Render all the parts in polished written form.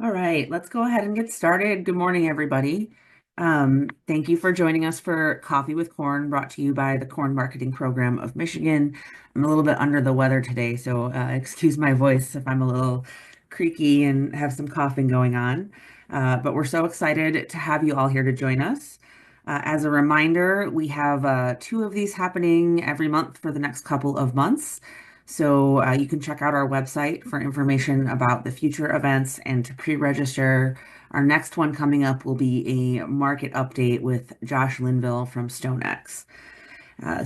All right, let's go ahead and get started. Good morning, everybody. Thank you for joining us for Coffee with Corn, brought to you by the Corn Marketing Program of Michigan. I'm a little bit under the weather today, so excuse my voice if I'm a little creaky and have some coughing going on. But we're so excited to have you all here to join us. As a reminder, we have two of these happening every month for the next couple of months. So you can check out our website for information about the future events and to pre-register. Our next one coming up will be a market update with Josh Linville from StoneX.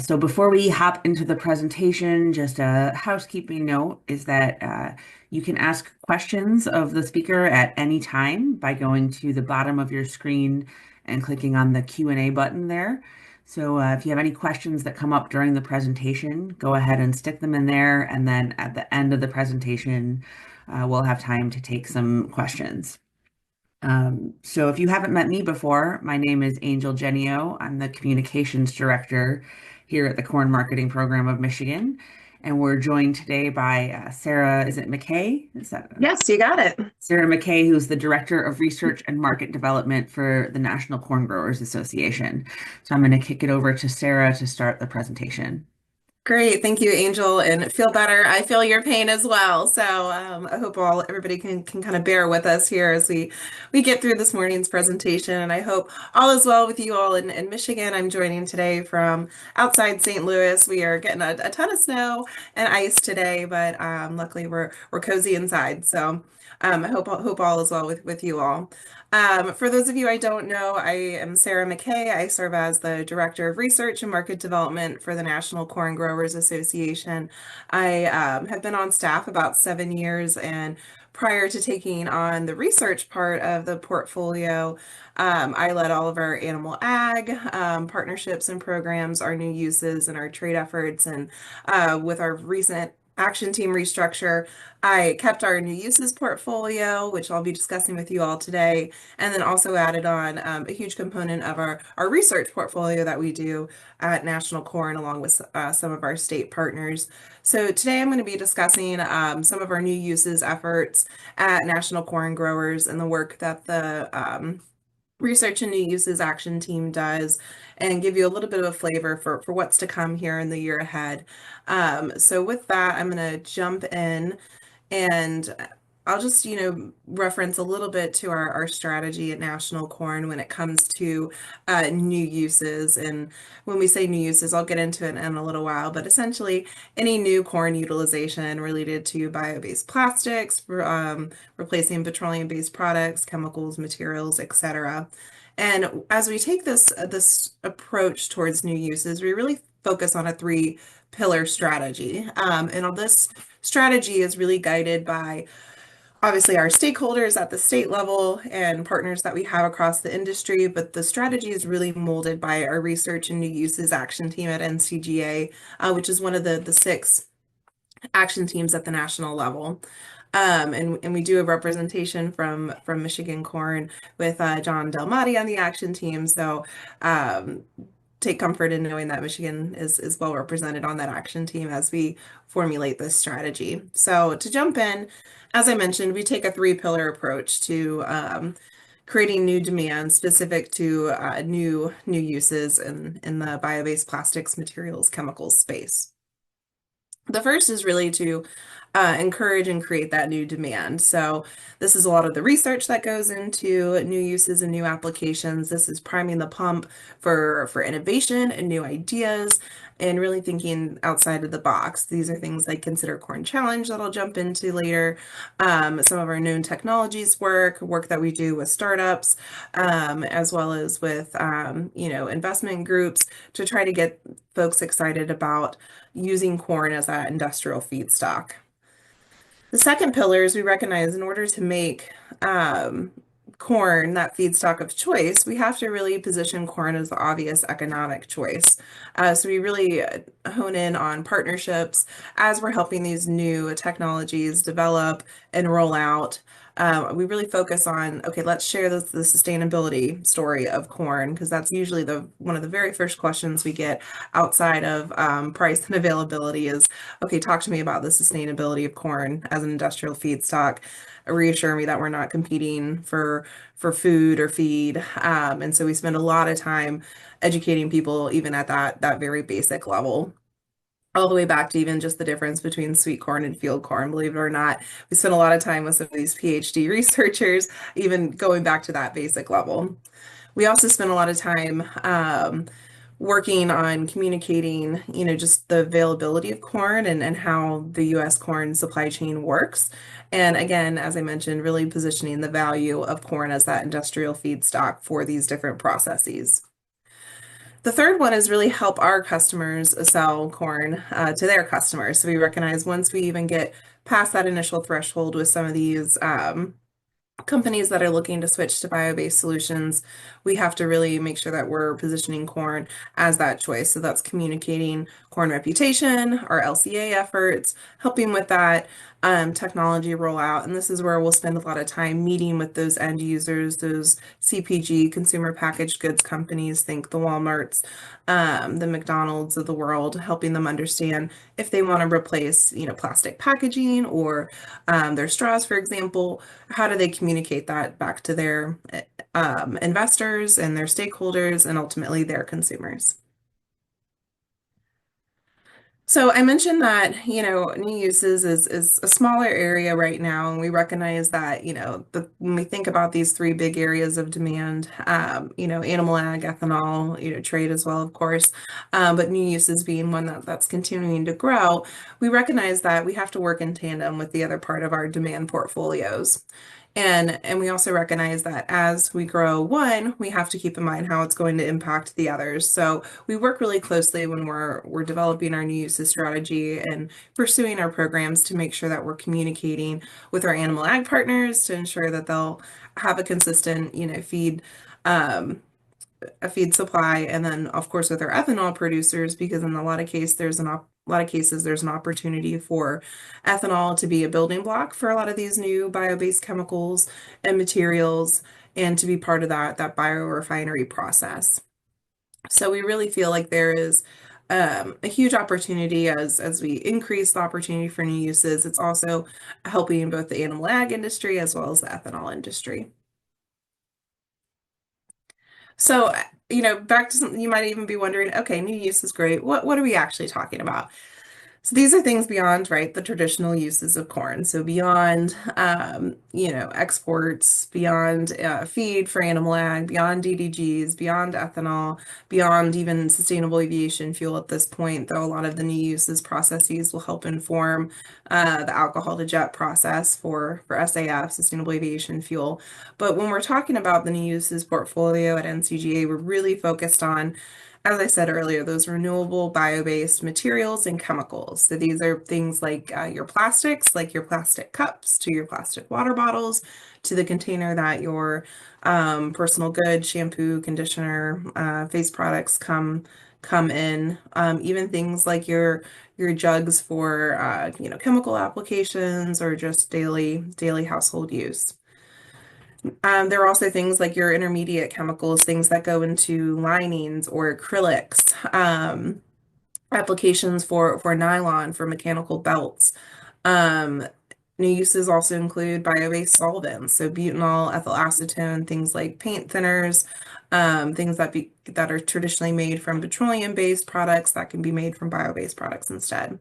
So before we hop into the presentation, just a housekeeping note is that you can ask questions of the speaker at any time by going to the bottom of your screen and clicking on the Q&A button there. So if you have any questions that come up during the presentation, go ahead and stick them in there, and then at the end of the presentation, we'll have time to take some questions. So if you haven't met me before, my name is Angel Genio. I'm the communications director here at the Corn Marketing Program of Michigan. And we're joined today by Sarah, is it McKay? Is that Yes, you got it. Sarah McKay, who's the Director of Research and Market Development for the National Corn Growers Association. So I'm going to kick it over to Sarah to start the presentation. Great. Thank you, Angel, and feel better. I feel your pain as well. So I hope everybody can kind of bear with us here as we get through this morning's presentation. And I hope all is well with you all in Michigan. I'm joining today from outside St. Louis. We are getting a ton of snow and ice today, but luckily we're cozy inside. So I hope all is well with you all. For those of you I don't know, I am Sarah McKay. I serve as the Director of Research and Market Development for the National Corn Growers Association. I have been on staff about 7 years, and prior to taking on the research part of the portfolio, I led all of our animal ag partnerships and programs, our new uses, and our trade efforts. And with our recent action team restructure, I kept our new uses portfolio, which I'll be discussing with you all today, and then also added on a huge component of our research portfolio that we do at National Corn along with some of our state partners. So today I'm going to be discussing some of our new uses efforts at National Corn Growers and the work that the research and new uses action team does, and give you a little bit of a flavor for what's to come here in the year ahead. So with that, I'm going to jump in, and I'll just, reference a little bit to our strategy at National Corn when it comes to new uses. And when we say new uses, I'll get into it in a little while, but essentially any new corn utilization related to bio-based plastics, replacing petroleum-based products, chemicals, materials, etc. And as we take this approach towards new uses, we really focus on a three-pillar strategy. And this strategy is really guided by obviously our stakeholders at the state level and partners that we have across the industry, but the strategy is really molded by our research and new uses action team at NCGA, which is one of the six action teams at the national level. And we do have representation from Michigan Corn with John Delmati on the action team. So take comfort in knowing that Michigan is well represented on that action team as we formulate this strategy. So to jump in, as I mentioned, we take a three-pillar approach to creating new demand specific to new uses in the bio-based plastics, materials, chemicals space. The first is really to encourage and create that new demand. So this is a lot of the research that goes into new uses and new applications. This is priming the pump for innovation and new ideas and really thinking outside of the box. These are things like Consider Corn Challenge that I'll jump into later. Some of our known technologies work that we do with startups, as well as with investment groups to try to get folks excited about using corn as that industrial feedstock. The second pillar is we recognize in order to make corn that feedstock of choice, we have to really position corn as the obvious economic choice. So we really hone in on partnerships as we're helping these new technologies develop and roll out. we really focus on, okay, let's share the sustainability story of corn because that's usually the one of the very first questions we get outside of price and availability is, okay, talk to me about the sustainability of corn as an industrial feedstock. Reassure me that we're not competing for food or feed. And so we spend a lot of time educating people even at that very basic level all the way back to even just the difference between sweet corn and field corn, believe it or not. We spent a lot of time with some of these PhD researchers, even going back to that basic level. We also spent a lot of time working on communicating, just the availability of corn and how the US corn supply chain works. And again, as I mentioned, really positioning the value of corn as that industrial feedstock for these different processes. The third one is really help our customers sell corn to their customers. So we recognize once we even get past that initial threshold with some of these companies that are looking to switch to bio-based solutions, we have to really make sure that we're positioning corn as that choice. So that's communicating corn reputation, our LCA efforts, helping with that technology rollout. And this is where we'll spend a lot of time meeting with those end users, those CPG, consumer packaged goods companies, think the Walmarts, the McDonald's of the world, helping them understand if they want to replace, plastic packaging or their straws, for example, how do they communicate that back to their investors and their stakeholders and ultimately their consumers? So I mentioned that, new uses is a smaller area right now, and we recognize that, when we think about these three big areas of demand, animal ag, ethanol, trade as well, of course, but new uses being one that's continuing to grow, we recognize that we have to work in tandem with the other part of our demand portfolios. And we also recognize that as we grow one, we have to keep in mind how it's going to impact the others. So we work really closely when we're developing our new uses strategy and pursuing our programs to make sure that we're communicating with our animal ag partners to ensure that they'll have a consistent, um, a feed supply, and then of course with our ethanol producers, because in a lot of cases there's an opportunity for ethanol to be a building block for a lot of these new bio-based chemicals and materials, and to be part of that biorefinery process. So we really feel like there is a huge opportunity as we increase the opportunity for new uses. It's also helping both the animal ag industry as well as the ethanol industry. So, back to something you might even be wondering, okay, new use is great. What are we actually talking about? So these are things beyond, right, the traditional uses of corn. So beyond, exports, beyond feed for animal ag, beyond DDGs, beyond ethanol, beyond even sustainable aviation fuel at this point, though a lot of the new uses processes will help inform the alcohol to jet process for SAF, sustainable aviation fuel. But when we're talking about the new uses portfolio at NCGA, we're really focused on, as I said earlier, those renewable bio-based materials and chemicals. So these are things like your plastics, like your plastic cups, to your plastic water bottles, to the container that your personal good, shampoo, conditioner, face products come in. Even things like your jugs for chemical applications or just daily household use. There are also things like your intermediate chemicals, things that go into linings or acrylics, applications for nylon, for mechanical belts. Um, New uses also include bio-based solvents, so butanol, ethyl acetone, things like paint thinners, things that are traditionally made from petroleum-based products that can be made from bio-based products instead.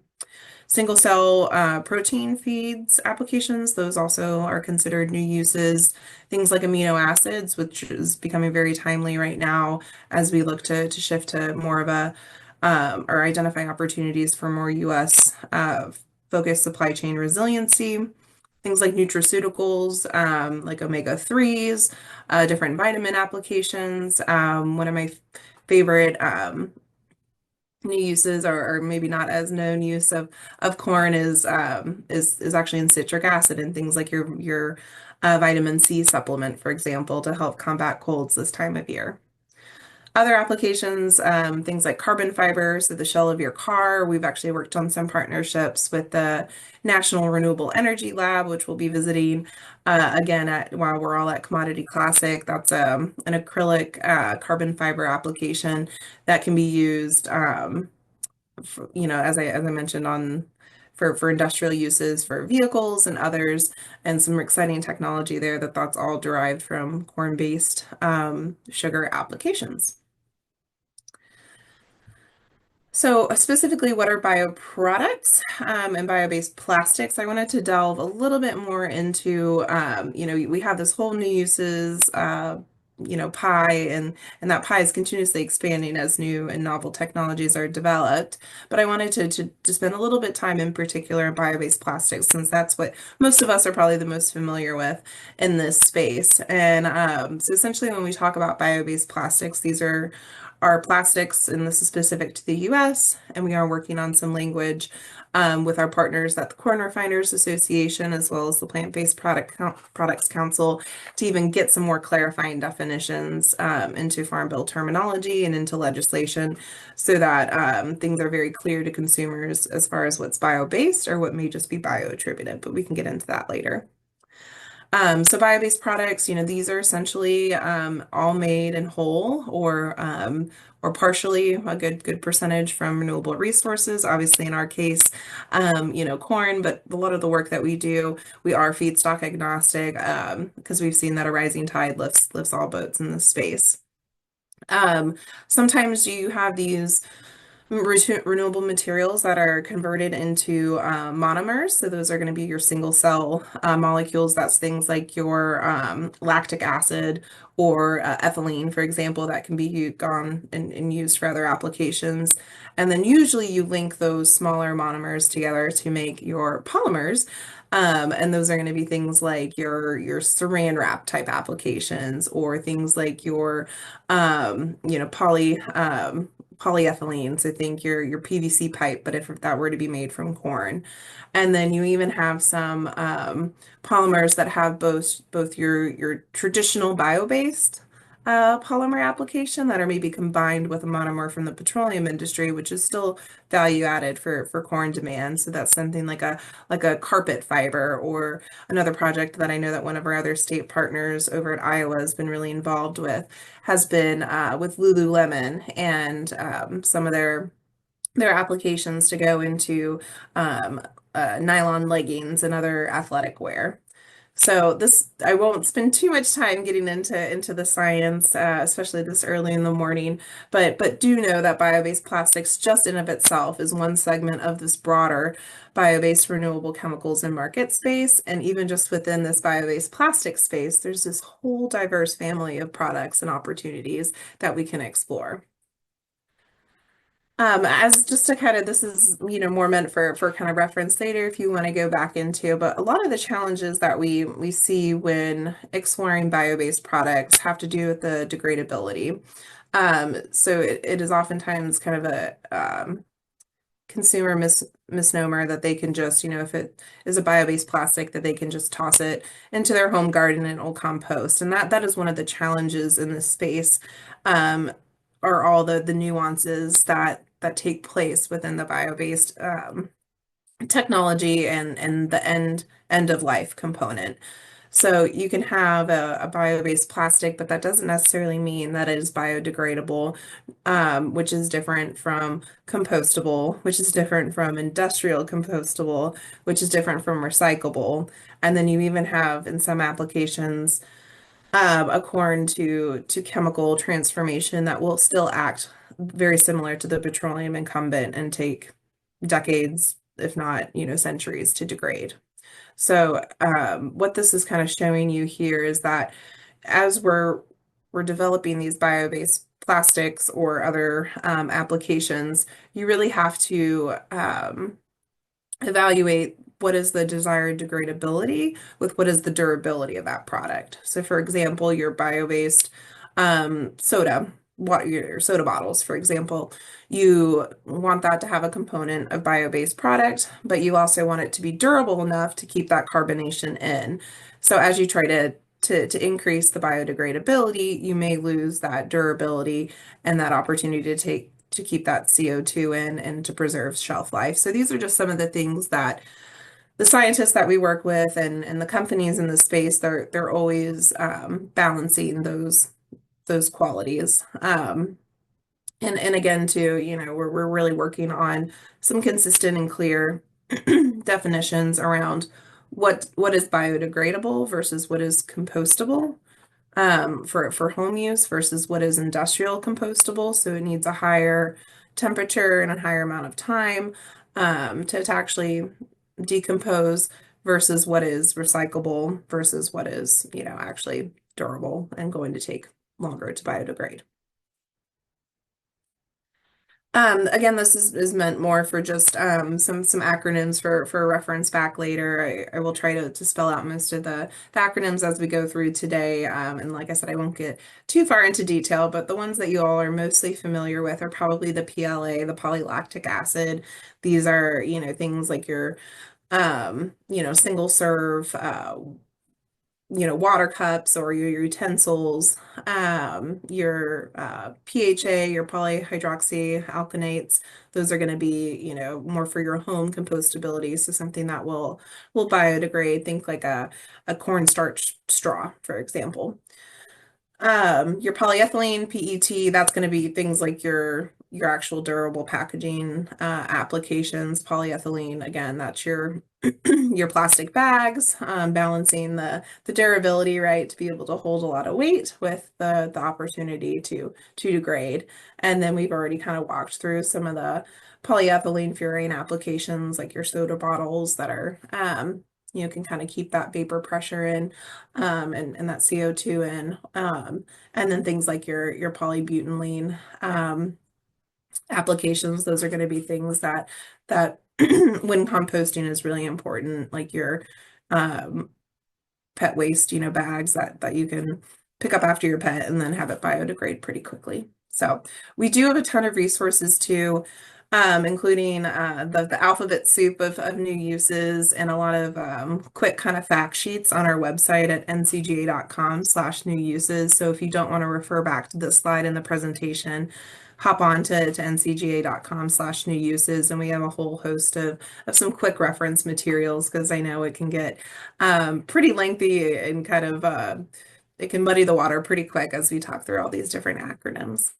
Single cell protein feeds applications, those also are considered new uses. Things like amino acids, which is becoming very timely right now as we look to shift to more of or identifying opportunities for more US focused supply chain resiliency. Things like nutraceuticals, like omega-3s, different vitamin applications. One of my favorite new uses or maybe not as known use of corn is actually in citric acid and things like your vitamin C supplement, for example, to help combat colds this time of year. Other applications, things like carbon fiber, so the shell of your car. We've actually worked on some partnerships with the National Renewable Energy Lab, which we'll be visiting again while we're all at Commodity Classic. That's an acrylic carbon fiber application that can be used, as I mentioned on for industrial uses for vehicles and others, and some exciting technology there that's all derived from corn-based sugar applications. So specifically, what are bioproducts and bio-based plastics? I wanted to delve a little bit more into, we have this whole new uses, pie, and that pie is continuously expanding as new and novel technologies are developed. But I wanted to spend a little bit time in particular on bio-based plastics, since that's what most of us are probably the most familiar with in this space. And so essentially, when we talk about bio-based plastics, these are plastics, and this is specific to the US, and we are working on some language with our partners at the Corn Refiners Association as well as the Plant-Based Products Council to even get some more clarifying definitions into Farm Bill terminology and into legislation so that things are very clear to consumers as far as what's bio-based or what may just be bio-attributed, but we can get into that later. So bio-based products, these are essentially all made in whole or partially a good percentage from renewable resources. Obviously, in our case, corn, but a lot of the work that we do, we are feedstock agnostic because we've seen that a rising tide lifts all boats in this space. Sometimes you have these renewable materials that are converted into monomers. So those are going to be your single cell molecules. That's things like your lactic acid or ethylene, for example, that can be gone and used for other applications. And then usually you link those smaller monomers together to make your polymers. And those are going to be things like your saran wrap type applications or things like your polyethylene. So think your PVC pipe, but if that were to be made from corn. And then you even have some polymers that have both your traditional bio-based polymer application that are maybe combined with a monomer from the petroleum industry, which is still value added for corn demand. So that's something like a carpet fiber, or another project that I know that one of our other state partners over at Iowa has been really involved with has been with Lululemon and some of their applications to go into nylon leggings and other athletic wear. So I won't spend too much time getting into the science, especially this early in the morning, but do know that bio-based plastics just in of itself is one segment of this broader bio-based renewable chemicals and market space. And even just within this bio-based plastic space, there's this whole diverse family of products and opportunities that we can explore. As just to kind of, this is, more meant for kind of reference later if you want to go back into, but a lot of the challenges that we see when exploring bio-based products have to do with the degradability. So it is oftentimes kind of a consumer misnomer that they can just, if it is a bio-based plastic, that they can just toss it into their home garden and it'll compost. And that is one of the challenges in this space, are all the nuances that take place within the bio-based technology and the end of life component. So you can have a bio-based plastic, but that doesn't necessarily mean that it is biodegradable, which is different from compostable, which is different from industrial compostable, which is different from recyclable. And then you even have in some applications a corn to chemical transformation that will still act very similar to the petroleum incumbent and take decades, if not, centuries to degrade. So what this is kind of showing you here is that as we're developing these bio-based plastics or other applications, you really have to evaluate what is the desired degradability with what is the durability of that product. So for example, your bio-based your soda bottles, for example, you want that to have a component of bio-based product, but you also want it to be durable enough to keep that carbonation in. So as you try to to increase the biodegradability, you may lose that durability and that opportunity to keep that CO2 in and to preserve shelf life. So these are just some of the things that the scientists that we work with and the companies in the space, they're always balancing those qualities. And again, too, we're really working on some consistent and clear definitions around what is biodegradable versus what is compostable for home use versus what is industrial compostable. So it needs a higher temperature and a higher amount of time to actually decompose versus what is recyclable versus what is, actually durable and going to take longer to biodegrade. Again, this is meant more for just some acronyms for reference back later. I will try to spell out most of the acronyms as we go through today. And like I said, I won't get too far into detail, but the ones that you all are mostly familiar with are probably the PLA, the polylactic acid. These are, things like your single serve water cups or your utensils, your PHA, your polyhydroxy alkanates. Those are going to be, more for your home compostability. So something that will biodegrade. Think like a cornstarch straw, for example. Your polyethylene, PET, that's going to be things like your actual durable packaging applications. Polyethylene, again, that's your your plastic bags, balancing the durability, right, to be able to hold a lot of weight with the opportunity to degrade. And then we've already kind of walked through some of the polyethylene furane applications, like your soda bottles that are can kind of keep that vapor pressure in and that CO2 in. And then things like your polybutylene applications, those are going to be things that when composting is really important, like your um, pet waste, bags that you can pick up after your pet and then have it biodegrade pretty quickly. So we do have a ton of resources too, including the alphabet soup of new uses and a lot of quick kind of fact sheets on our website at ncga.com/new uses. So if you don't want to refer back to this slide in the presentation, hop on to ncga.com/new uses, and we have a whole host of some quick reference materials because I know it can get pretty lengthy and kind of it can muddy the water pretty quick as we talk through all these different acronyms.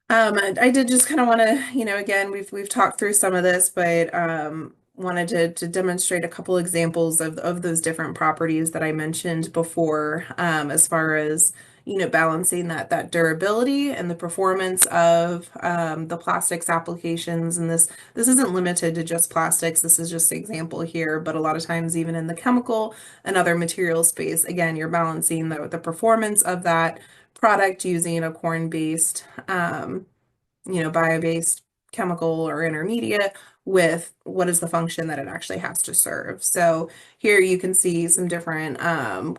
I did just kind of want to, again, we've talked through some of this, but wanted to demonstrate a couple examples of those different properties that I mentioned before, as far as, balancing that durability and the performance of the plastics applications. And this isn't limited to just plastics. This is just an example here, but a lot of times even in the chemical and other material space, again, you're balancing the performance of that product using a corn-based, bio-based chemical or intermediate with what is the function that it actually has to serve. So here you can see some different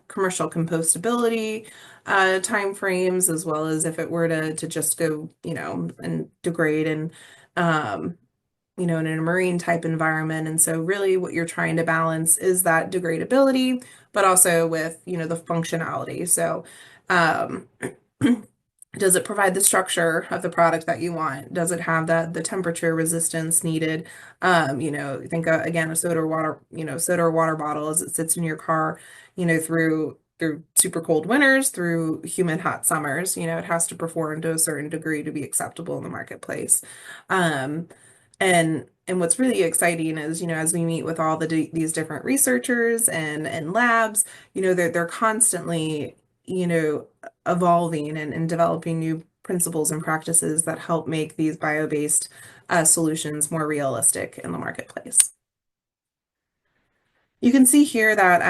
commercial compostability time frames, as well as if it were to just go, and degrade and in a marine type environment. And so really what you're trying to balance is that degradability, but also with, the functionality. So um, does it provide the structure of the product that you want? Does it have the temperature resistance needed? Think again a soda or water bottle as it sits in your car, through super cold winters, through humid hot summers. It has to perform to a certain degree to be acceptable in the marketplace. Um, and what's really exciting is, as we meet with all these different researchers and labs, they're constantly, evolving and developing new principles and practices that help make these bio-based solutions more realistic in the marketplace. You can see here that,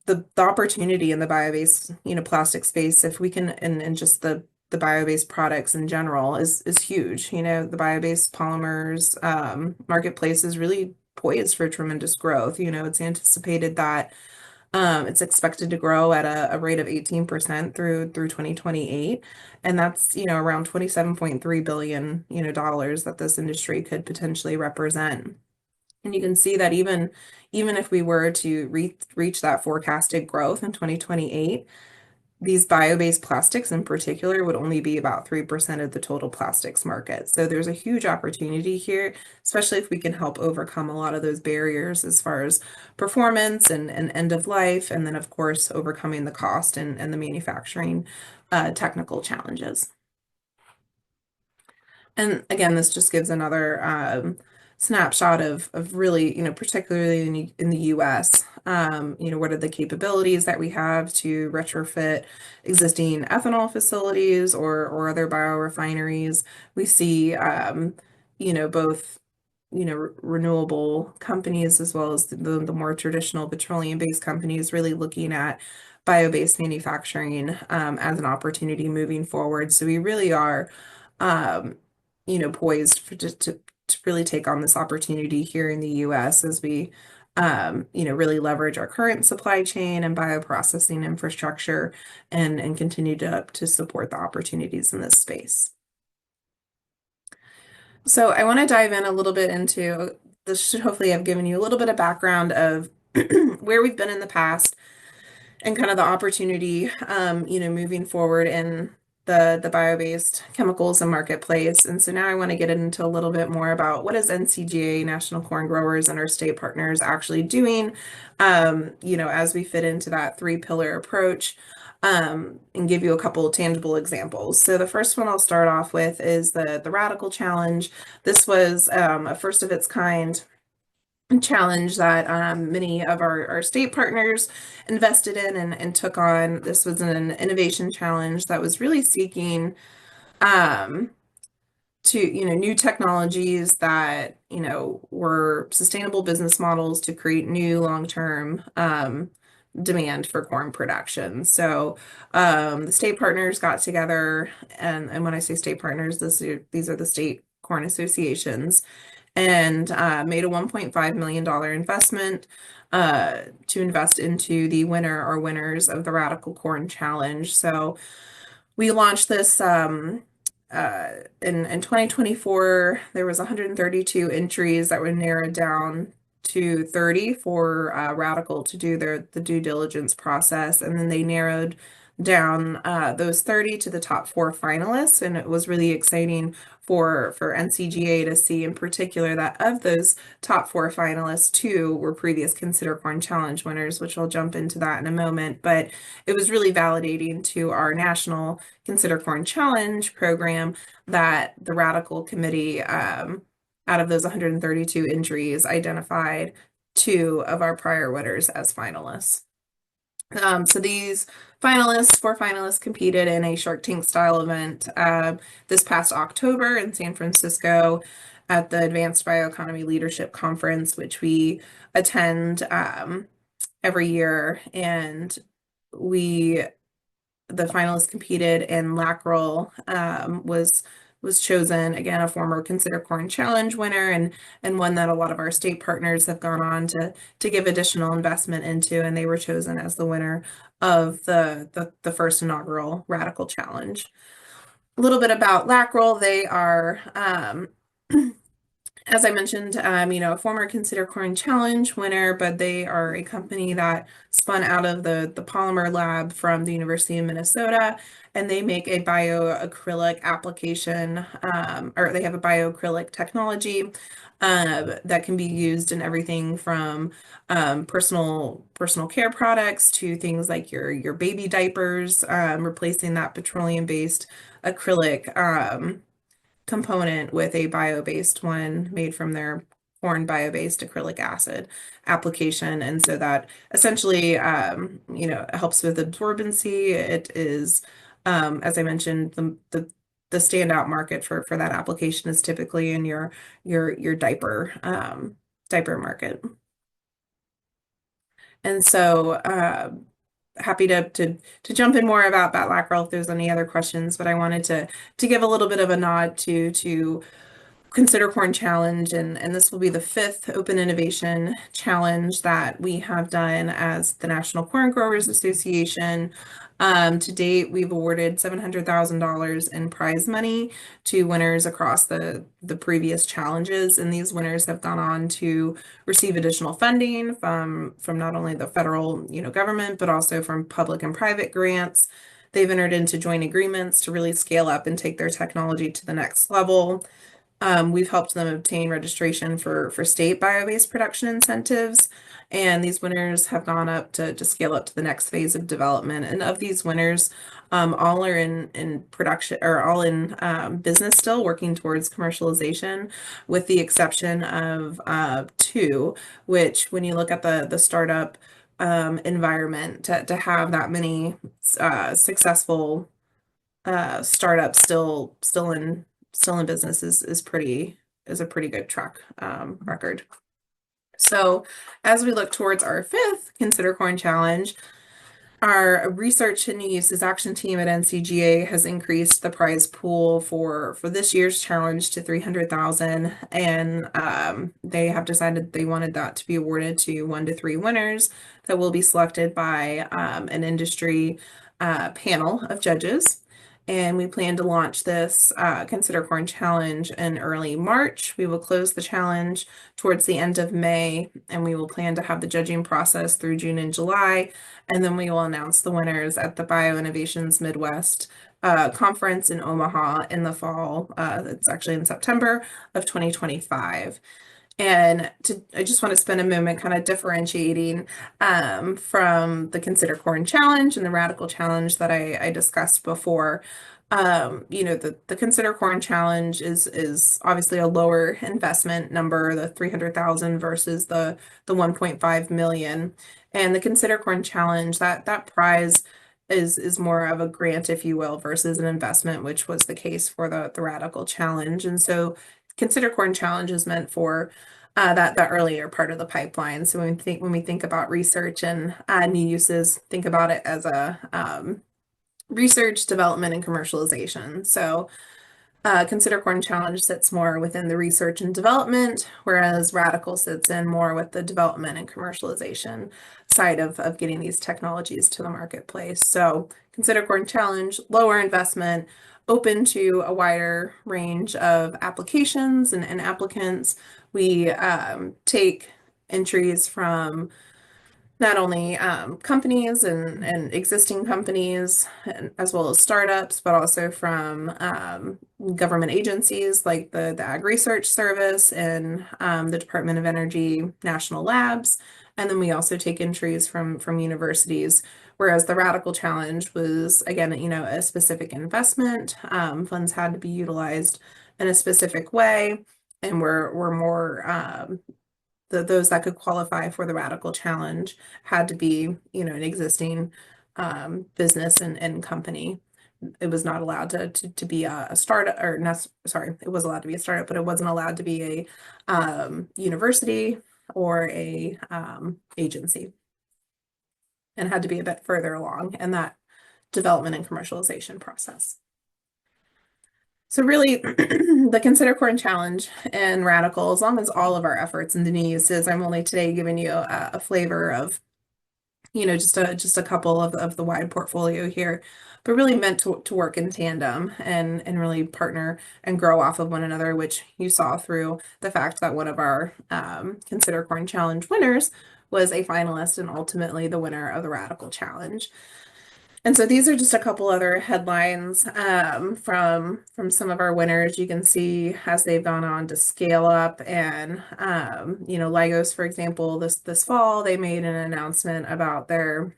the opportunity in the bio-based, plastic space, if we can, and just the bio-based products in general is huge. The bio-based polymers marketplace is really poised for tremendous growth. It's anticipated that it's expected to grow at a rate of 18% through 2028. And that's, around 27.3 billion, dollars that this industry could potentially represent. And you can see that even if we were to reach that forecasted growth in 2028, these bio-based plastics in particular would only be about 3% of the total plastics market. So there's a huge opportunity here, especially if we can help overcome a lot of those barriers as far as performance and end of life, and then of course overcoming the cost and the manufacturing technical challenges. And again, this just gives another snapshot of really, particularly in the US, what are the capabilities that we have to retrofit existing ethanol facilities or other biorefineries. We see, both, renewable companies as well as the more traditional petroleum-based companies really looking at bio-based manufacturing as an opportunity moving forward. So we really are um, poised to really take on this opportunity here in the US as we, really leverage our current supply chain and bioprocessing infrastructure and continue to support the opportunities in this space. So I want to dive in a little bit into this should hopefully have given you a little bit of background of where we've been in the past and kind of the opportunity, moving forward in the bio-based chemicals and marketplace. And so now I want to get into a little bit more about what is NCGA, National Corn Growers, and our state partners actually doing, as we fit into that three-pillar approach. And give you a couple of tangible examples. So the first one I'll start off with is the Radical Challenge. This was a first of its kind challenge that many of our state partners invested in and took on. This was an innovation challenge that was really seeking um, to, new technologies that, were sustainable business models to create new long-term demand for corn production. So the state partners got together, and when I say state partners, these are the state corn associations and made a $1.5 million investment to invest into the winner or winners of the Radical Corn Challenge. So we launched this in 2024. There was 132 entries that were narrowed down to 30 for Radical to do the due diligence process, and then they narrowed down those 30 to the top four finalists, and it was really exciting for NCGA to see in particular that of those top four finalists, two were previous Consider Corn Challenge winners, which I'll jump into that in a moment. But it was really validating to our national Consider Corn Challenge program that the Radical Committee, out of those 132 entries, identified two of our prior winners as finalists. So these four finalists competed in a Shark Tank style event this past October in San Francisco at the Advanced Bioeconomy Leadership Conference, which we attend every year. And we the finalists competed, and Lackrell was chosen again, a former Consider Corn Challenge winner, and one that a lot of our state partners have gone on to give additional investment into, and they were chosen as the winner of the first inaugural Radical Challenge. A little bit about Lackrell. They are as I mentioned, a former Consider Corn Challenge winner, but they are a company that spun out of the polymer lab from the University of Minnesota, and they make a bioacrylic application, or they have a bioacrylic technology that can be used in everything from personal care products to things like your baby diapers, replacing that petroleum-based acrylic component with a bio-based one made from their corn bio-based acrylic acid application. And so that essentially, helps with absorbency. It is, as I mentioned, the standout market for that application is typically in your diaper market. And so, happy to jump in more about Lackrell if there's any other questions, but I wanted to give a little bit of a nod to Consider Corn Challenge, and this will be the fifth Open Innovation Challenge that we have done as the National Corn Growers Association. To date, we've awarded $700,000 in prize money to winners across the previous challenges, and these winners have gone on to receive additional funding from not only the federal, government, but also from public and private grants. They've entered into joint agreements to really scale up and take their technology to the next level. We've helped them obtain registration for state bio-based production incentives, and these winners have gone up to scale up to the next phase of development. And of these winners, all are in production or all in business still, working towards commercialization, with the exception of two, which when you look at the startup environment, to have that many successful startups still in business is a pretty good track record. So as we look towards our fifth Consider Corn Challenge, our research and new uses action team at NCGA has increased the prize pool for this year's challenge to 300,000, and they have decided they wanted that to be awarded to 1 to 3 winners that will be selected by an industry panel of judges. And we plan to launch this Consider Corn Challenge in early March. We will close the challenge towards the end of May, and we will plan to have the judging process through June and July. And then we will announce the winners at the BioInnovations Midwest conference in Omaha in the fall. It's actually in September of 2025. And I just want to spend a moment kind of differentiating from the Consider Corn Challenge and the Radical Challenge that I discussed before. The Consider Corn Challenge is obviously a lower investment number, the 300,000 versus the 1.5 million. And the Consider Corn Challenge, that prize is more of a grant, if you will, versus an investment, which was the case for the Radical Challenge. And so Consider Corn Challenge is meant for that earlier part of the pipeline. So when we think about research and new uses, think about it as a research, development, and commercialization. So Consider Corn Challenge sits more within the research and development, whereas Radical sits in more with the development and commercialization side of getting these technologies to the marketplace. So Consider Corn Challenge, lower investment, open to a wider range of applications and applicants. We take entries from not only companies and existing companies, as well as startups, but also from government agencies like the Ag Research Service and the Department of Energy National Labs. And then we also take entries from universities, whereas the Radical Challenge was, again, a specific investment. Funds had to be utilized in a specific way, and we're more those that could qualify for the Radical Challenge had to be, an existing business and company. It was not allowed to be a startup, or not, sorry, it was allowed to be a startup, but it wasn't allowed to be a university or a agency, and had to be a bit further along in that development and commercialization process. So really, the Consider Corn Challenge and Radical, as long as all of our efforts and the new uses, I'm only today giving you a flavor of, just a couple of the wide portfolio here, but really meant to work in tandem and really partner and grow off of one another, which you saw through the fact that one of our Consider Corn Challenge winners was a finalist and ultimately the winner of the Radical Challenge. And so these are just a couple other headlines from some of our winners. You can see as they've gone on to scale up, and Lygos, for example, this fall they made an announcement about their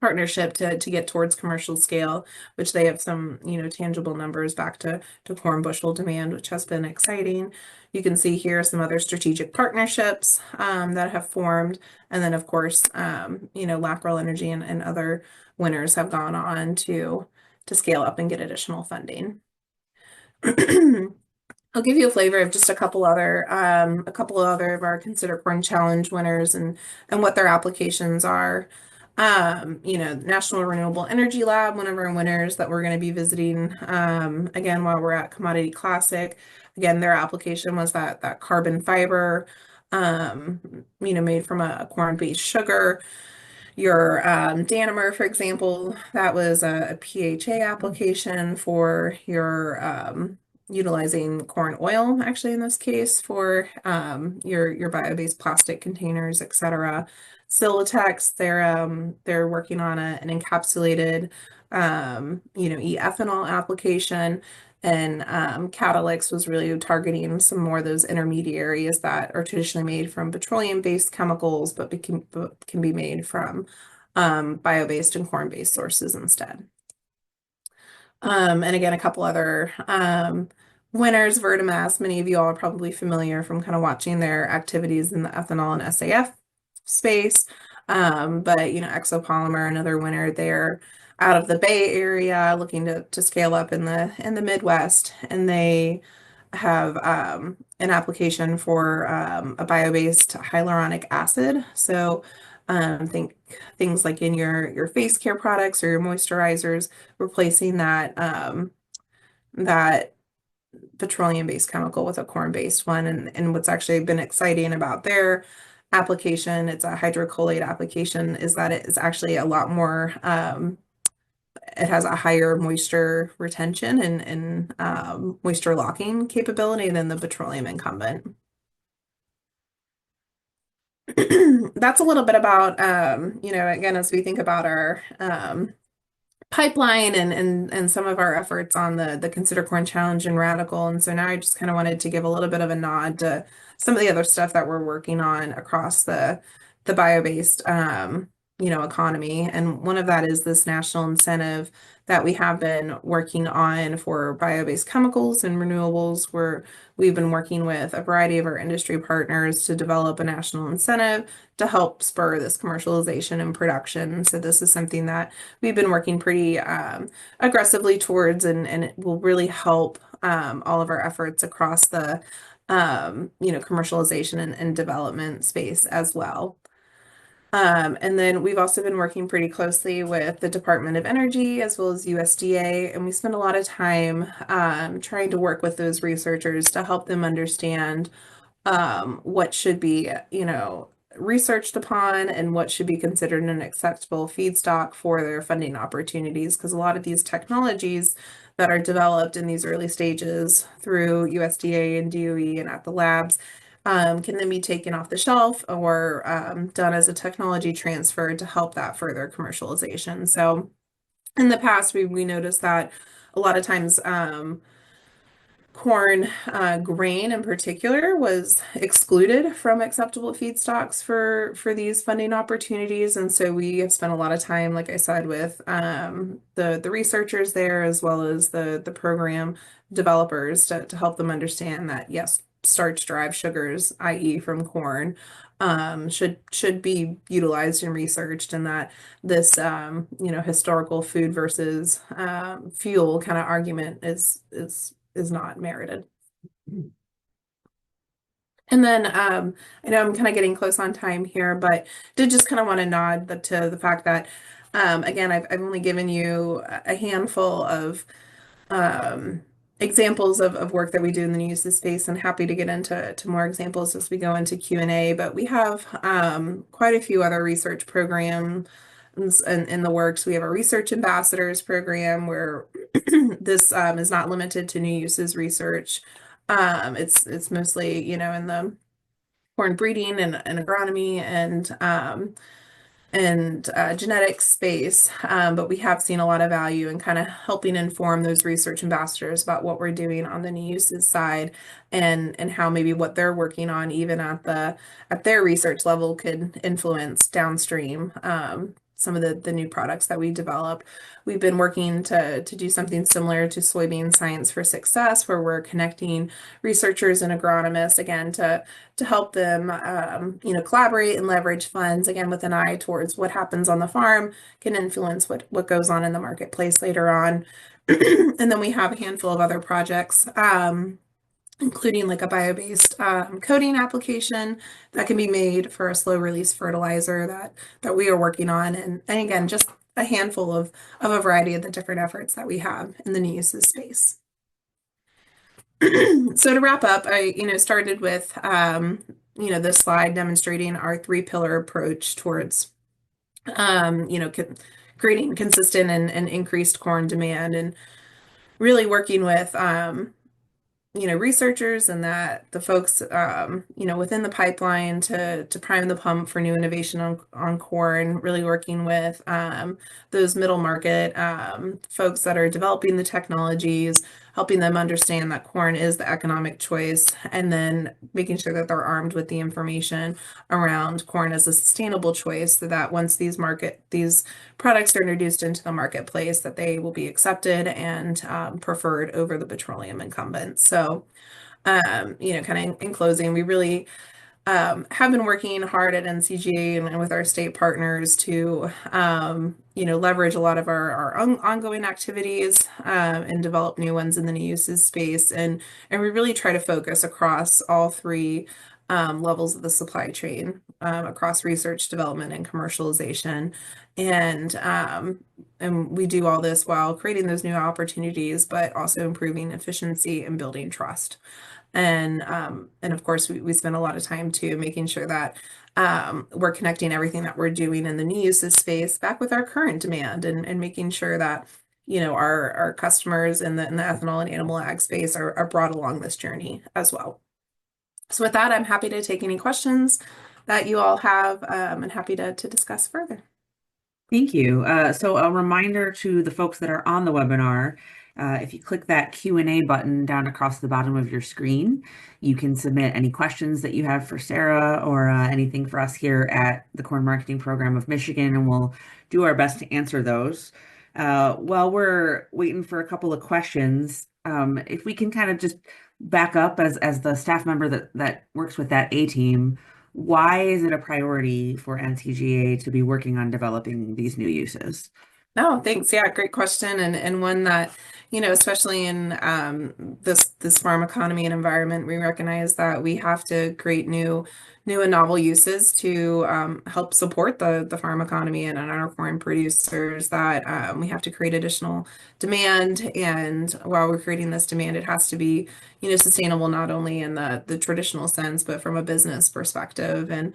partnership to get towards commercial scale, which they have some tangible numbers back to corn bushel demand, which has been exciting. You can see here some other strategic partnerships that have formed, and then of course Lackrell Energy and other winners have gone on to scale up and get additional funding. I'll give you a flavor of just a couple other of our Consider Corn Challenge winners and what their applications are. National Renewable Energy Lab, one of our winners that we're going to be visiting again while we're at Commodity Classic. again, their application was that carbon fiber, made from a corn-based sugar. Your Danimer, for example, that was a PHA application for your utilizing corn oil, actually in this case, for your bio-based plastic containers, etc. Silatex, they're working on an encapsulated e-ethanol application. And Catalyx was really targeting some more of those intermediaries that are traditionally made from petroleum-based chemicals, but can be made from bio-based and corn-based sources instead. And again, a couple other winners, Vertimass. Many of you all are probably familiar from kind of watching their activities in the ethanol and SAF space. But Exopolymer, another winner there out of the Bay Area, looking to scale up in the Midwest, and they have an application for a bio-based hyaluronic acid. So think things like in your face care products or your moisturizers, replacing that petroleum-based chemical with a corn-based one. And what's actually been exciting about their application, it's a hydrocolate application, is that it is actually a lot more, it has a higher moisture retention and moisture locking capability than the petroleum incumbent. That's a little bit about, again, as we think about our pipeline and some of our efforts on the Consider Corn Challenge and Radical. And so now I just kind of wanted to give a little bit of a nod to some of the other stuff that we're working on across the bio-based economy. And one of that is this national incentive that we have been working on for bio-based chemicals and renewables, where we've been working with a variety of our industry partners to develop a national incentive to help spur this commercialization and production. So this is something that we've been working pretty aggressively towards, and it will really help all of our efforts across the commercialization and development space as well. And then we've also been working pretty closely with the Department of Energy as well as USDA, and we spend a lot of time trying to work with those researchers to help them understand what should be, researched upon and what should be considered an acceptable feedstock for their funding opportunities. Because a lot of these technologies that are developed in these early stages through USDA and DOE and at the labs can then be taken off the shelf or done as a technology transfer to help that further commercialization. So in the past, we noticed that a lot of times corn grain in particular was excluded from acceptable feedstocks for these funding opportunities. And so we have spent a lot of time, like I said, with the researchers there as well as the program developers to help them understand that yes, starch derived sugars, i.e. from corn, should be utilized and researched, and that this historical food versus fuel kind of argument is not merited. And then I know I'm kind of getting close on time here, but did just kind of want to nod to the fact that again, I've only given you a handful of um, examples of work that we do in the uses space, and happy to get into more examples as we go into Q&A. But we have quite a few other research programs in the works. We have a research ambassadors program where this is not limited to new uses research. It's mostly, in the corn breeding and agronomy and genetics space, but we have seen a lot of value in kind of helping inform those research ambassadors about what we're doing on the new uses side and how maybe what they're working on even at their research level could influence downstream some of the new products that we develop. We've been working to do something similar to Soybean Science for Success, where we're connecting researchers and agronomists again to help them collaborate and leverage funds, again with an eye towards what happens on the farm can influence what goes on in the marketplace later on. And then we have a handful of other projects, including like a bio-based coating application that can be made for a slow release fertilizer that we are working on, and again just a handful of a variety of the different efforts that we have in the new uses space. So to wrap up, I started with, this slide demonstrating our three-pillar approach towards, creating consistent and increased corn demand and really working with, researchers and that the folks, within the pipeline to prime the pump for new innovation on corn, really working with those middle market folks that are developing the technologies, helping them understand that corn is the economic choice, and then making sure that they're armed with the information around corn as a sustainable choice so that once these products are introduced into the marketplace, that they will be accepted and preferred over the petroleum incumbents. So, kind of in closing, we really have been working hard at NCGA and with our state partners to, leverage a lot of our ongoing activities and develop new ones in the new uses space. And we really try to focus across all three levels of the supply chain, across research, development, and commercialization. And we do all this while creating those new opportunities, but also improving efficiency and building trust. And of course, we spend a lot of time too making sure that we're connecting everything that we're doing in the new uses space back with our current demand and making sure that our customers in the ethanol and animal ag space are brought along this journey as well. So with that, I'm happy to take any questions that you all have, and happy to discuss further. Thank you. So a reminder to the folks that are on the webinar, if you click that Q&A button down across the bottom of your screen, you can submit any questions that you have for Sarah or anything for us here at the Corn Marketing Program of Michigan, and we'll do our best to answer those. While we're waiting for a couple of questions, if we can kind of just back up as the staff member that works with that A team, why is it a priority for NCGA to be working on developing these new uses? No, thanks. Yeah, great question, and one that, especially in this farm economy and environment, we recognize that we have to create new and novel uses to help support the farm economy and our corn producers. That we have to create additional demand, and while we're creating this demand, it has to be, sustainable not only in the traditional sense, but from a business perspective. And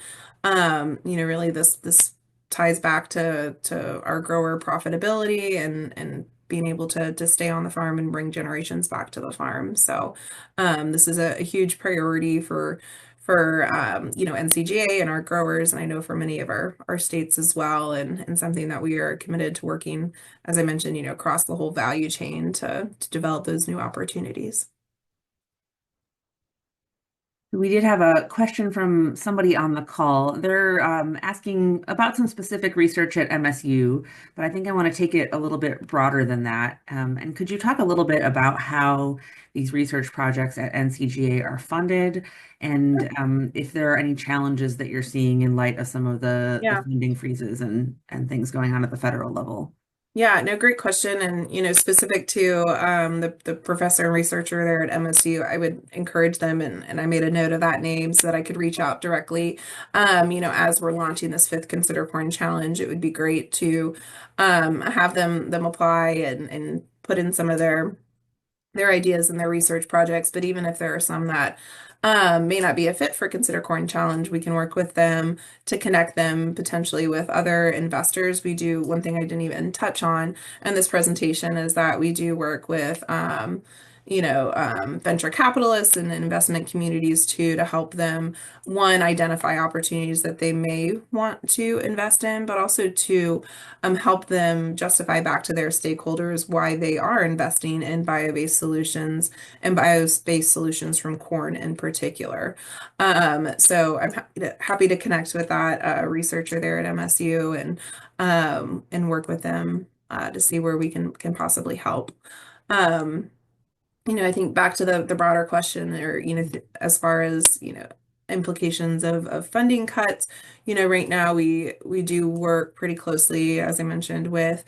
really this ties back to our grower profitability and being able to stay on the farm and bring generations back to the farm. So this is a huge priority for NCGA and our growers, and I know for many of our states as well, and something that we are committed to working, as I mentioned, across the whole value chain to develop those new opportunities. We did have a question from somebody on the call. They're asking about some specific research at MSU, but I think I want to take it a little bit broader than that. And could you talk a little bit about how these research projects at NCGA are funded and if there are any challenges that you're seeing in light of some of the Yeah. funding freezes and things going on at the federal level? Yeah, no, great question. And, specific to the professor and researcher there at MSU, I would encourage them, and I made a note of that name so that I could reach out directly. As we're launching this fifth Consider Corn Challenge, it would be great to have them apply and put in some of their ideas and their research projects. But even if there are some that may not be a fit for Consider Corn Challenge, we can work with them to connect them potentially with other investors. We do one thing I didn't even touch on in this presentation is that we do work with venture capitalists and investment communities too to help them, one, identify opportunities that they may want to invest in, but also to help them justify back to their stakeholders why they are investing in bio-based solutions and bio-based solutions from corn in particular. So I'm happy to connect with that researcher there at MSU and work with them to see where we can possibly help. Um, I think back to the broader question or, as far as, implications of funding cuts, right now we do work pretty closely, as I mentioned, with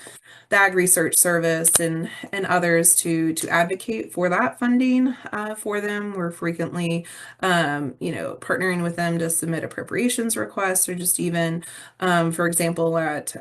the Ag Research Service and others to advocate for that funding for them. We're frequently, partnering with them to submit appropriations requests or just even, for example, at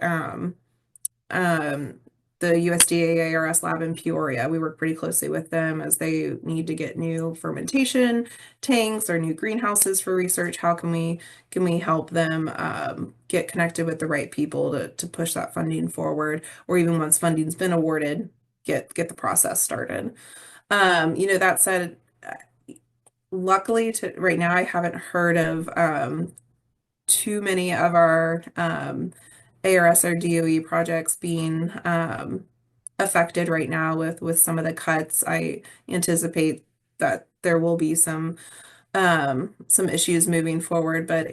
the USDA ARS lab in Peoria. We work pretty closely with them as they need to get new fermentation tanks or new greenhouses for research. How can we help them get connected with the right people to push that funding forward, or even once funding's been awarded, get the process started. That said, luckily to right now, I haven't heard of too many of our ARS or DOE projects being affected right now with some of the cuts. I anticipate that there will be some issues moving forward, but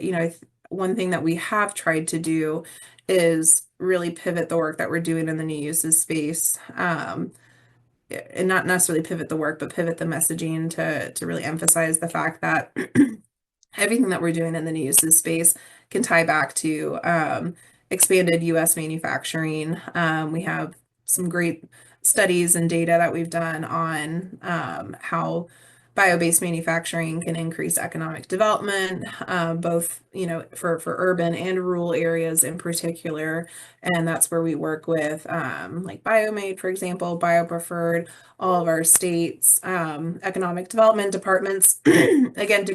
one thing that we have tried to do is really pivot the work that we're doing in the new uses space. And not necessarily pivot the work, but pivot the messaging to really emphasize the fact that everything that we're doing in the new uses space can tie back to expanded US manufacturing. We have some great studies and data that we've done on how bio-based manufacturing can increase economic development, both for urban and rural areas in particular. And that's where we work with like BioMade, for example, BioPreferred, all of our states, economic development departments, again,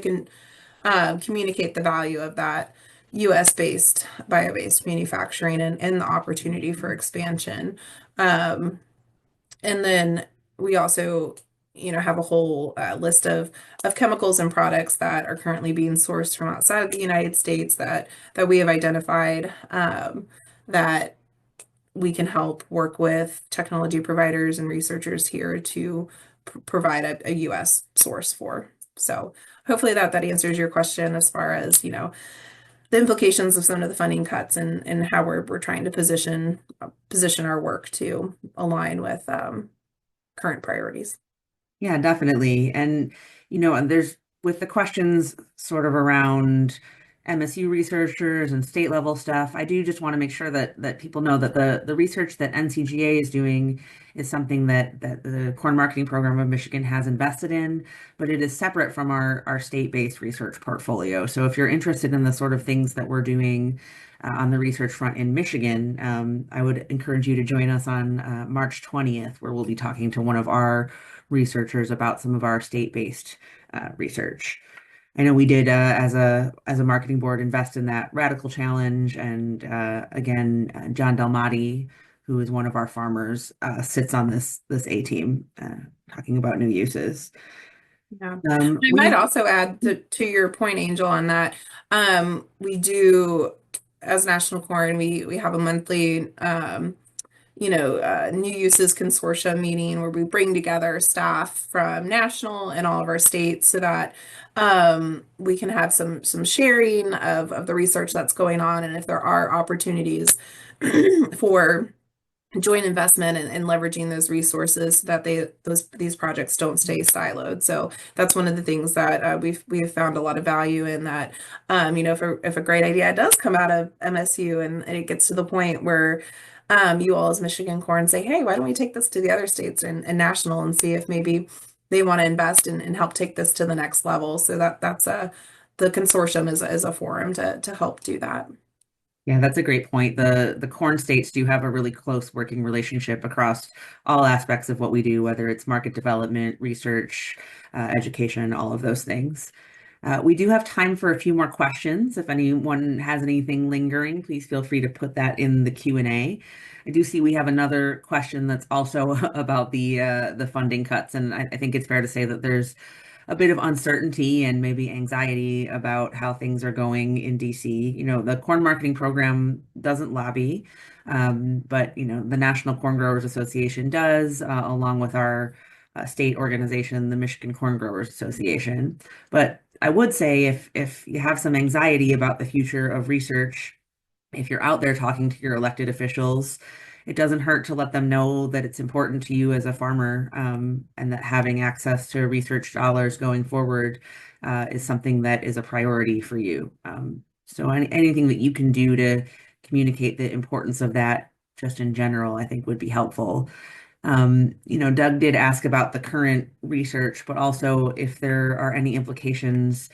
communicate the value of that US based bio-based manufacturing and the opportunity for expansion. Um, and then we also, have a whole list of chemicals and products that are currently being sourced from outside of the United States that we have identified that we can help work with technology providers and researchers here to provide a US source for. So hopefully that answers your question as far as, the implications of some of the funding cuts and how we're trying to position our work to align with current priorities. Yeah, definitely. And there's with the questions sort of around MSU researchers and state level stuff, I do just want to make sure that people know that the research that NCGA is doing is something that the Corn Marketing Program of Michigan has invested in, but it is separate from our state-based research portfolio. So if you're interested in the sort of things that we're doing on the research front in Michigan, I would encourage you to join us on March 20th, where we'll be talking to one of our researchers about some of our state-based research. I know we did as a marketing board invest in that radical challenge, and again, John Delmati, who is one of our farmers, sits on this A team talking about new uses. Yeah. I might We also add to your point, Angel, on that. We do, as National Corn, we have a monthly new uses consortium meeting where we bring together staff from national and all of our states so that we can have some sharing of the research that's going on, and if there are opportunities for joint investment and leveraging those resources so that these projects don't stay siloed. So that's one of the things that we've found a lot of value in, that if a great idea does come out of MSU and it gets to the point where you all as Michigan Corn say, hey, why don't we take this to the other states and national and see if maybe they want to invest and help take this to the next level. So that's the consortium is a forum to help do that. Yeah, that's a great point. The corn states do have a really close working relationship across all aspects of what we do, whether it's market development, research, education, all of those things. We do have time for a few more questions. If anyone has anything lingering, please feel free to put that in the Q&A. I do see we have another question that's also about the funding cuts, and I think it's fair to say that there's a bit of uncertainty and maybe anxiety about how things are going in DC. The corn marketing program doesn't lobby, but the National Corn Growers Association does, along with our state organization, the Michigan Corn Growers Association. But I would say if you have some anxiety about the future of research, if you're out there talking to your elected officials, it doesn't hurt to let them know that it's important to you as a farmer, and that having access to research dollars going forward is something that is a priority for you. So anything that you can do to communicate the importance of that just in general, I think would be helpful. Doug did ask about the current research, but also if there are any implications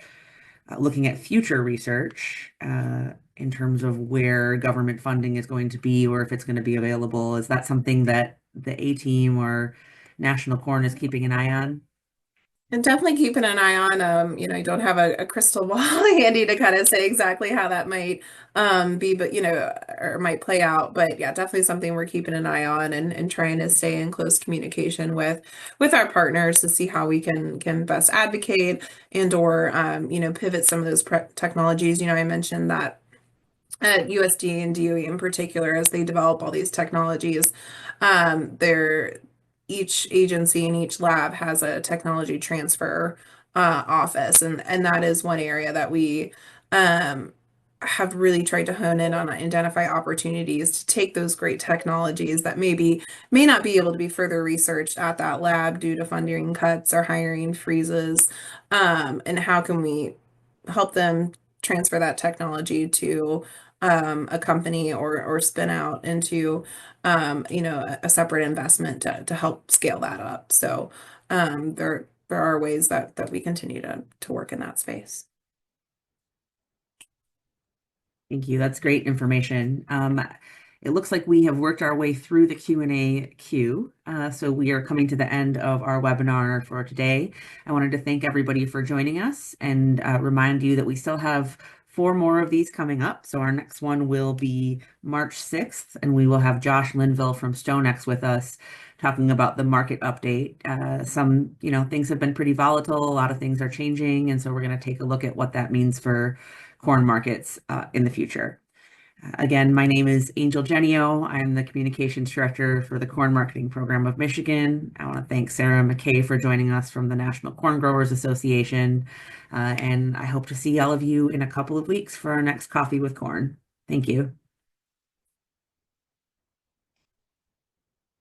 looking at future research in terms of where government funding is going to be or if it's going to be available. Is that something that the A team or National Corn is keeping an eye on? And definitely keeping an eye on, I don't have a crystal ball handy to kind of say exactly how that might be, but or might play out. But yeah, definitely something we're keeping an eye on and trying to stay in close communication with our partners to see how we can best advocate and or pivot some of those technologies. I mentioned that at USD and DOE in particular, as they develop all these technologies, they're each agency and each lab has a technology transfer office, and that is one area that we um, have really tried to hone in on, identify opportunities to take those great technologies that may not be able to be further researched at that lab due to funding cuts or hiring freezes, and how can we help them transfer that technology to a company or spin out into a separate investment to help scale that up. So there are ways that we continue to work in that space. Thank you. That's great information. It looks like we have worked our way through the Q&A queue. So we are coming to the end of our webinar for today. I wanted to thank everybody for joining us and remind you that we still have 4 more of these coming up. So our next one will be March 6th, and we will have Josh Linville from StoneX with us talking about the market update. Some, things have been pretty volatile. A lot of things are changing. And so we're going to take a look at what that means for corn markets in the future. Again, my name is Angel Genio. I'm the Communications Director for the Corn Marketing Program of Michigan. I want to thank Sarah McKay for joining us from the National Corn Growers Association. And I hope to see all of you in a couple of weeks for our next Coffee with Corn. Thank you.